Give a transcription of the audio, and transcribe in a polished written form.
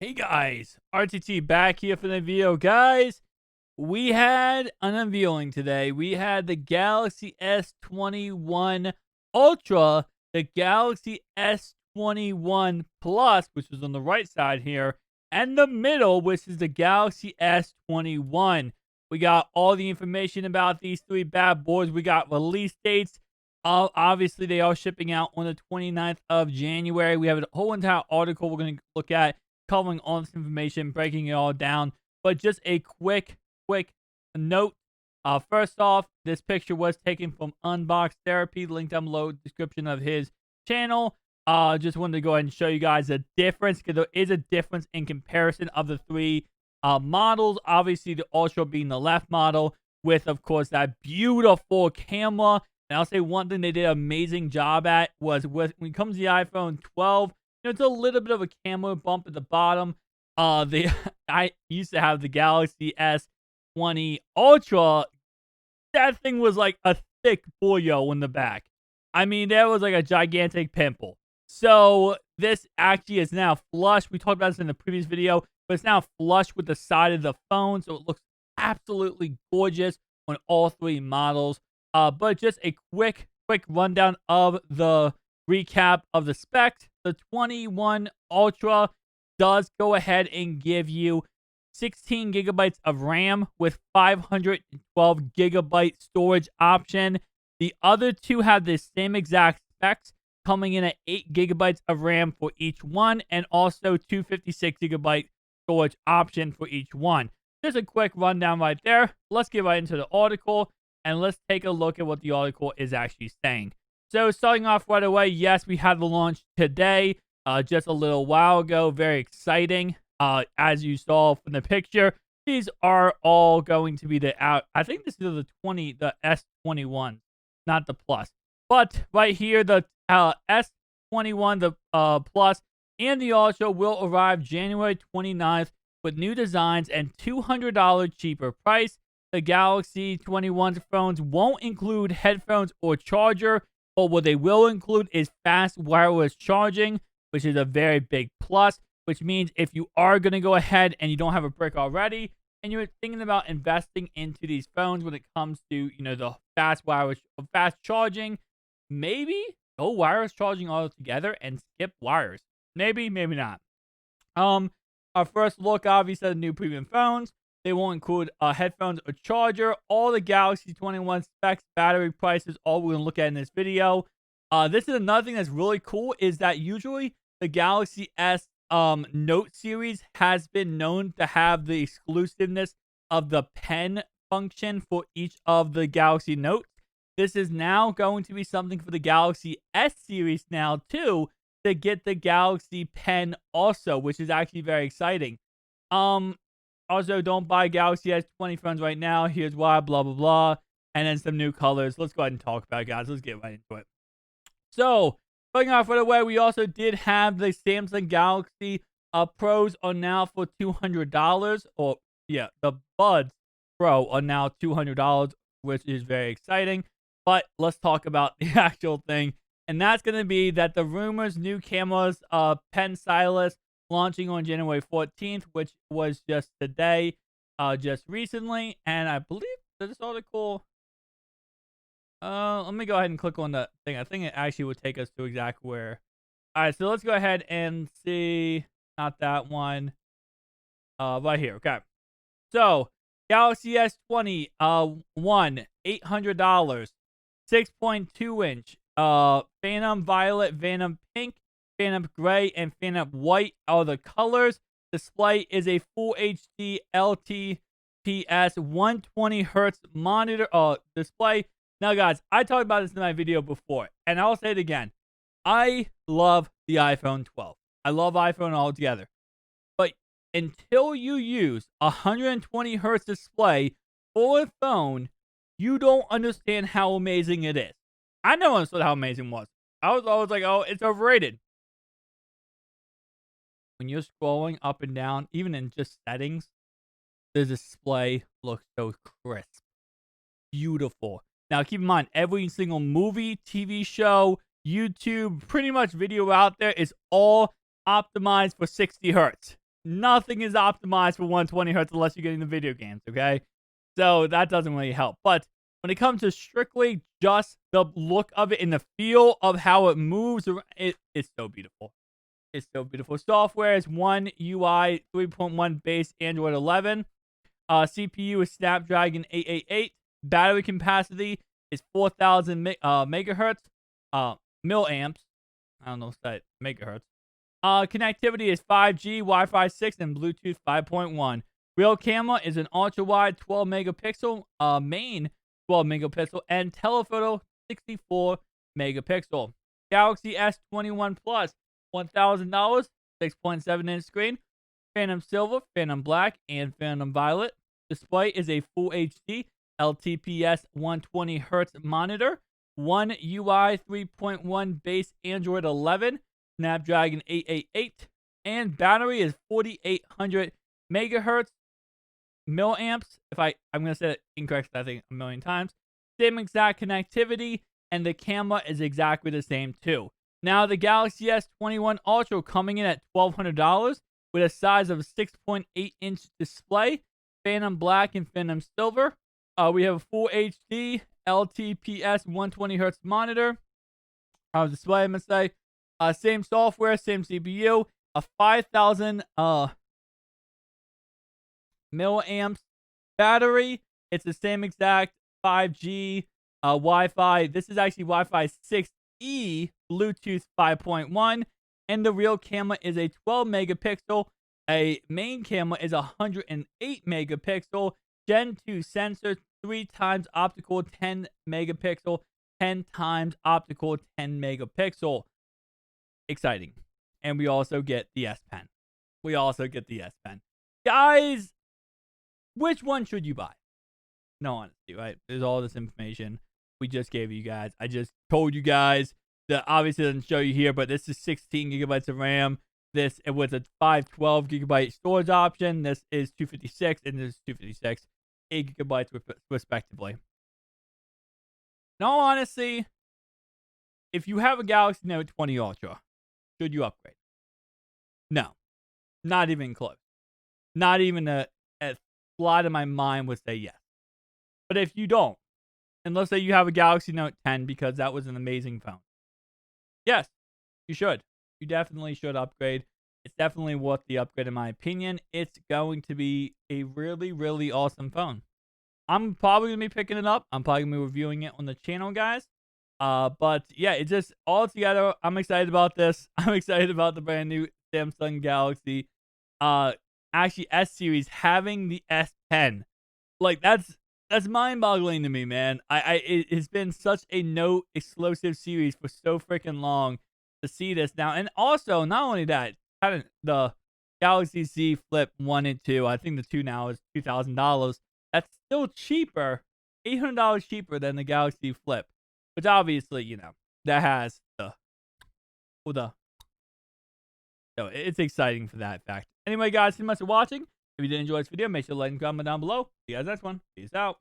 Hey guys, RTT back here for the video. Guys, we had an unveiling today. We had the Galaxy S21 Ultra, the Galaxy S21 Plus, which is on the right side here, and the middle, which is the Galaxy S21. We got all the information about these three bad boys. We got release dates. Obviously, they are shipping out on the 29th of January. We have a whole entire article we're going to look at covering all this information, breaking it all down. But just a quick note. First off, this picture was taken from Unbox Therapy, linked down below description of his channel. Just wanted to go ahead and show you guys the difference, because there is a difference in comparison of the three models. Obviously, the Ultra being the left model with, of course, that beautiful camera. And I'll say one thing they did an amazing job at was when it comes to the iPhone 12, it's a little bit of a camera bump at the bottom. I used to have the Galaxy S20 Ultra. That thing was like a thick boyo in the back. I mean, there was like a gigantic pimple. So this actually is now flush. We talked about this in the previous video, but it's now flush with the side of the phone, so it looks absolutely gorgeous on all three models. But just a quick rundown of the recap of the specs. The 21 Ultra does go ahead and give you 16 gigabytes of RAM with 512 gigabyte storage option. The other two have the same exact specs, coming in at 8 gigabytes of RAM for each one, and also 256 gigabyte storage option for each one. Just a quick rundown right there. Let's get right into the article, and let's take a look at what the article is actually saying. So starting off right away, yes, we had the launch today, just a little while ago. Very exciting. As you saw from the picture, these are all going to be I think this is the S21, not the Plus. But right here, the S21, the Plus, and the Ultra will arrive January 29th with new designs and $200 cheaper price. The Galaxy 21 phones won't include headphones or charger, but what they will include is fast wireless charging, which is a very big plus, which means if you are going to go ahead and you don't have a brick already, and you're thinking about investing into these phones when it comes to, the fast charging, maybe go wireless charging altogether and skip wires. Maybe not. Our first look, obviously, at the new premium phones. They won't include headphones or charger. All the Galaxy 21 specs, battery prices, all we're going to look at in this video. This is another thing that's really cool, is that usually the Galaxy S Note series has been known to have the exclusiveness of the pen function for each of the Galaxy Notes. This is now going to be something for the Galaxy S series now, too, to get the Galaxy Pen also, which is actually very exciting. Also, don't buy Galaxy S20 phones right now. Here's why, blah, blah, blah. And then some new colors. Let's go ahead and talk about it, guys. Let's get right into it. So, starting off right away, we also did have the Samsung Galaxy Pros are now for $200. The Buds Pro are now $200, which is very exciting. But let's talk about the actual thing. And that's going to be that the rumors, new cameras, pen stylus, launching on January 14th, which was just today, just recently. And I believe that this article, let me go ahead and click on the thing. I think it actually would take us to exactly where. All right, so let's go ahead and see. Not that one. Right here. Okay. So Galaxy S20, $800, 6.2 inch, Phantom Violet, Phantom Pink, Phantom Gray, and Phantom White are the colors. Display is a Full HD LTPS 120 Hz monitor display. Now, guys, I talked about this in my video before, and I'll say it again. I love the iPhone 12. I love iPhone altogether. But until you use a 120 Hz display for a phone, you don't understand how amazing it is. I never understood how amazing it was. I was always like, oh, it's overrated. When you're scrolling up and down, even in just settings, the display looks so crisp. Beautiful. Now, keep in mind, every single movie, TV show, YouTube, pretty much video out there is all optimized for 60 hertz. nothing is optimized for 120 hertz unless you're getting the video games, okay? So that doesn't really help. But when it comes to strictly just the look of it and the feel of how it moves, it's so beautiful. It's so beautiful. Software is One UI 3.1 base Android 11. CPU is Snapdragon 888. Battery capacity is 4,000 megahertz. Milliamps. I don't know if that megahertz. Connectivity is 5G, Wi-Fi 6, and Bluetooth 5.1. Real camera is an ultra-wide 12 megapixel, main 12 megapixel, and telephoto 64 megapixel. Galaxy S21 Plus, $1,000, 6.7-inch screen. Phantom Silver, Phantom Black, and Phantom Violet. Display is a Full HD LTPS 120 Hz monitor. One UI 3.1 base Android 11. Snapdragon 888. And battery is 4,800 megahertz. Milliamps. I'm going to say it incorrect, I think, a million times. Same exact connectivity. And the camera is exactly the same, too. Now, the Galaxy S21 Ultra coming in at $1,200 with a size of a 6.8-inch display, Phantom Black and Phantom Silver. We have a Full HD LTPS 120 Hz monitor. Display, I'm going to say. Same software, same CPU. A 5,000 milliamps battery. It's the same exact 5G Wi-Fi. This is actually Wi-Fi 6E, Bluetooth 5.1, and the real camera is a 12 megapixel. A main camera is 108 megapixel. Gen 2 sensor, 3 times optical, 10 megapixel, 10 times optical, 10 megapixel. Exciting. And we also get the S Pen. Guys, which one should you buy? No, honestly, right? There's all this information we just gave you guys. I just told you guys that obviously doesn't show you here, but this is 16 gigabytes of RAM. This with a 512 gigabyte storage option. This is 256 and this is 256, 8 gigabytes respectively. No, honestly, if you have a Galaxy Note 20 Ultra, should you upgrade? No, not even close. Not even a thought in my mind would say yes. But if you don't, and let's say you have a Galaxy Note 10 because that was an amazing phone, yes, you should. You definitely should upgrade. It's definitely worth the upgrade in my opinion. It's going to be a really, really awesome phone. I'm probably going to be picking it up. I'm probably going to be reviewing it on the channel, guys. But yeah, it's just all together. I'm excited about this. I'm excited about the brand new Samsung Galaxy. Actually, S series having the S Pen. Like that's mind-boggling to me, man. It's been such a Note exclusive series for so freaking long to see this now. And also, not only that, kind of the Galaxy Z Flip 1 and 2. I think the 2 now is $2,000. That's still cheaper, $800 cheaper than the Galaxy Flip. Which obviously, you know, that has so it's exciting for that fact. Anyway, guys, thank you so much for watching. If you did enjoy this video, make sure to like and comment down below. See you guys next one. Peace out.